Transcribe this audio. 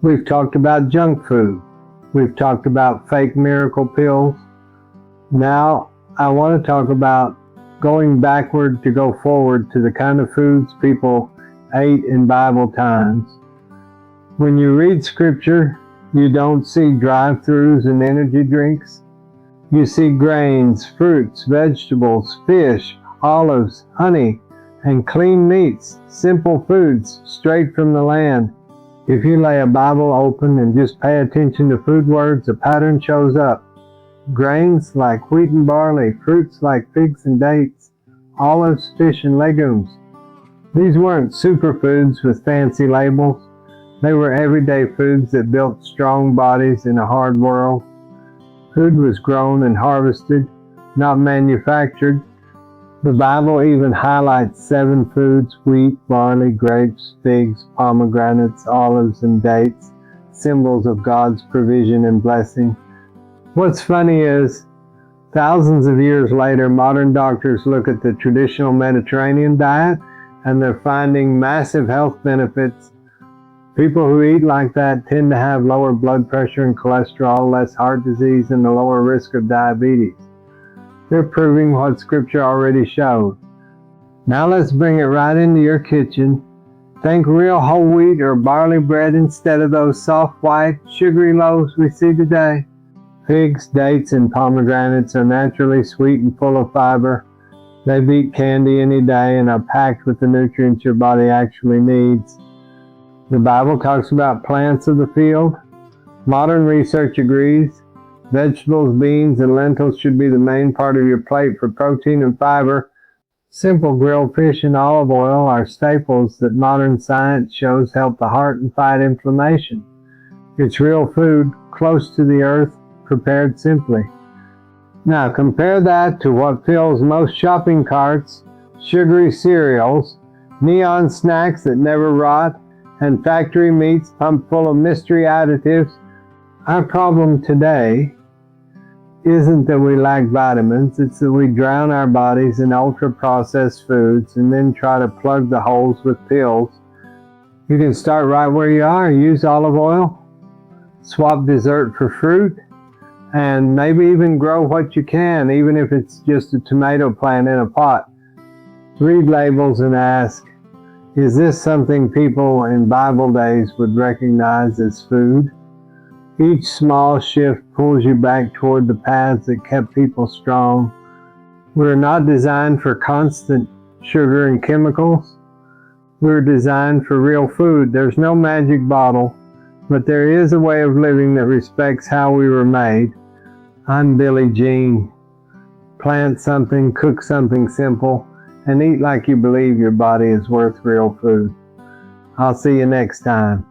We've talked about junk food. We've talked about fake miracle pills. Now I want to talk about going backward to go forward to the kind of foods people ate in Bible times. When you read scripture, you don't see drive-thrus and energy drinks. You see grains, fruits, vegetables, fish, olives, honey, and clean meats, simple foods straight from the land. If you lay a Bible open and just pay attention to food words, a pattern shows up. Grains like wheat and barley, fruits like figs and dates, olives, fish, and legumes. These weren't superfoods with fancy labels. They were everyday foods that built strong bodies in a hard world. Food was grown and harvested, not manufactured. The Bible even highlights 7 foods: wheat, barley, grapes, figs, pomegranates, olives, and dates, symbols of God's provision and blessing. What's funny is, thousands of years later, modern doctors look at the traditional Mediterranean diet and they're finding massive health benefits. People who eat like that tend to have lower blood pressure and cholesterol, less heart disease, and a lower risk of diabetes. They're proving what Scripture already showed. Now let's bring it right into your kitchen. Think real whole wheat or barley bread instead of those soft, white, sugary loaves we see today. Figs, dates, and pomegranates are naturally sweet and full of fiber. They beat candy any day and are packed with the nutrients your body actually needs. The Bible talks about plants of the field. Modern research agrees. Vegetables, beans, and lentils should be the main part of your plate for protein and fiber. Simple grilled fish and olive oil are staples that modern science shows help the heart and fight inflammation. It's real food, close to the earth, prepared simply. Now compare that to what fills most shopping carts: sugary cereals, neon snacks that never rot, and factory meats pumped full of mystery additives. Our problem today isn't that we lack vitamins, it's that we drown our bodies in ultra-processed foods and then try to plug the holes with pills. You can start right where you are. Use olive oil, swap dessert for fruit, and maybe even grow what you can, even if it's just a tomato plant in a pot. Read labels and ask, is this something people in Bible days would recognize as food? Each small shift pulls you back toward the paths that kept people strong. We're not designed for constant sugar and chemicals. We're designed for real food. There's no magic bottle, but there is a way of living that respects how we were made. I'm Billy Jean. Plant something, cook something simple, and eat like you believe your body is worth real food. I'll see you next time.